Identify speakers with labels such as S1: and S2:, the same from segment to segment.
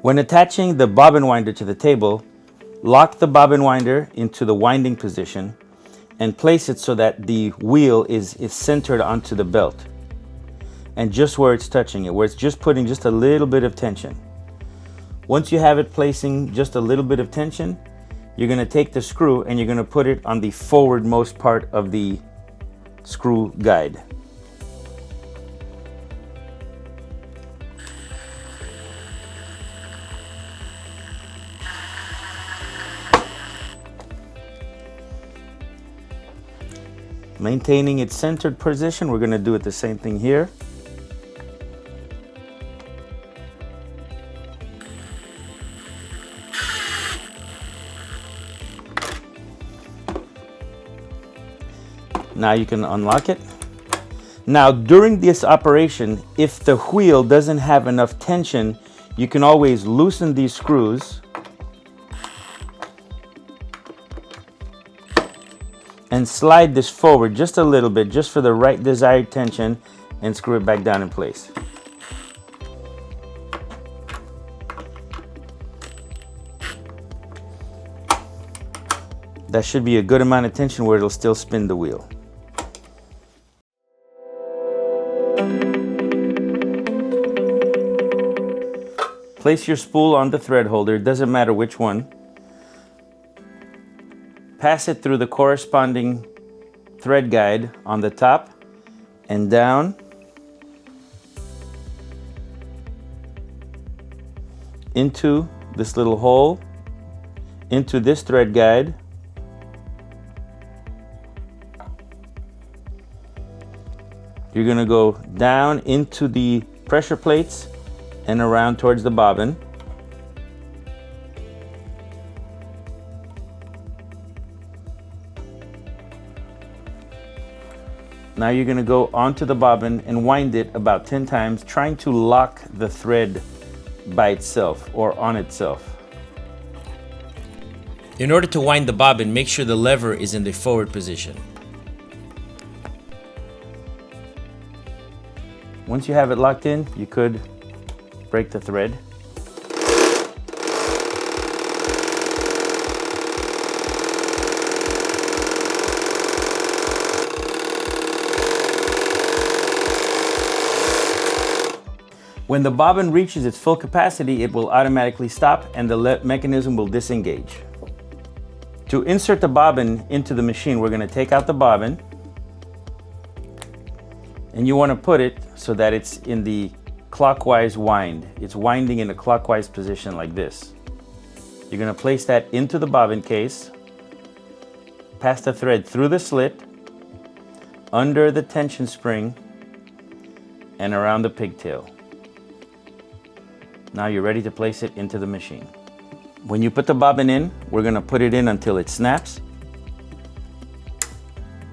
S1: When attaching the bobbin winder to the table, lock the bobbin winder into the winding position and place it so that the wheel is centered onto the belt and just where it's touching it, where it's just putting just a little bit of tension. Once you have it placing just a little bit of tension, you're going to take the screw and you're going to put it on the forwardmost part of the screw guide. Maintaining its centered position, we're going to do it the same thing here. Now you can unlock it. Now during this operation, if the wheel doesn't have enough tension, you can always loosen these screws and slide this forward just a little bit, just for the right desired tension, and screw it back down in place. That should be a good amount of tension where it'll still spin the wheel. Place your spool on the thread holder, it doesn't matter which one. Pass it through the corresponding thread guide on the top and down into this little hole, into this thread guide, you're going to go down into the pressure plates and around towards the bobbin. Now you're going to go onto the bobbin and wind it about 10 times, trying to lock the thread by itself or on itself.
S2: In order to wind the bobbin, make sure the lever is in the forward position.
S1: Once you have it locked in, you could break the thread. When the bobbin reaches its full capacity, it will automatically stop and the mechanism will disengage. To insert the bobbin into the machine, we're going to take out the bobbin, and you want to put it so that it's in the clockwise wind. It's winding in a clockwise position like this. You're going to place that into the bobbin case, pass the thread through the slit, under the tension spring, and around the pigtail. Now you're ready to place it into the machine. When you put the bobbin in, we're going to put it in until it snaps,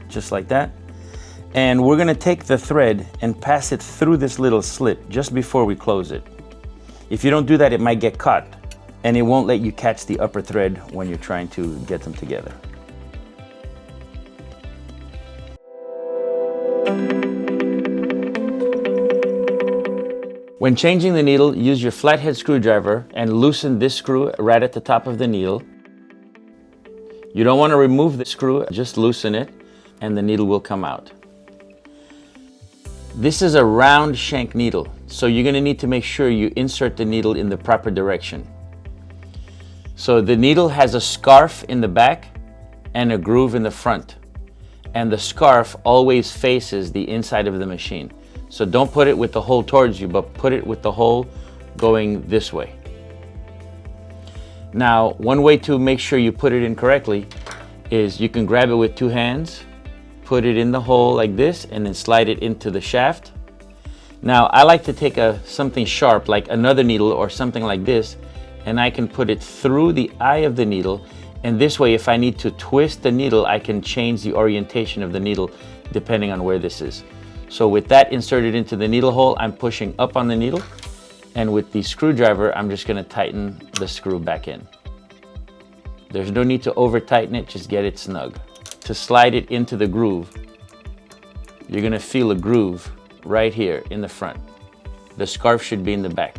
S1: just like that. And we're going to take the thread and pass it through this little slit just before we close it. If you don't do that, it might get caught and it won't let you catch the upper thread when you're trying to get them together. When changing the needle, use your flathead screwdriver and loosen this screw right at the top of the needle. You don't want to remove the screw, just loosen it and the needle will come out. This is a round shank needle, so you're going to need to make sure you insert the needle in the proper direction. So the needle has a scarf in the back and a groove in the front, and the scarf always faces the inside of the machine. So don't put it with the hole towards you, but put it with the hole going this way. Now, one way to make sure you put it in correctly is you can grab it with two hands, put it in the hole like this, and then slide it into the shaft. Now, I like to take something sharp, like another needle or something like this, and I can put it through the eye of the needle. And this way, if I need to twist the needle, I can change the orientation of the needle depending on where this is. So with that inserted into the needle hole, I'm pushing up on the needle, and with the screwdriver, I'm just going to tighten the screw back in. There's no need to over tighten it, just get it snug. To slide it into the groove, you're going to feel a groove right here in the front. The scarf should be in the back.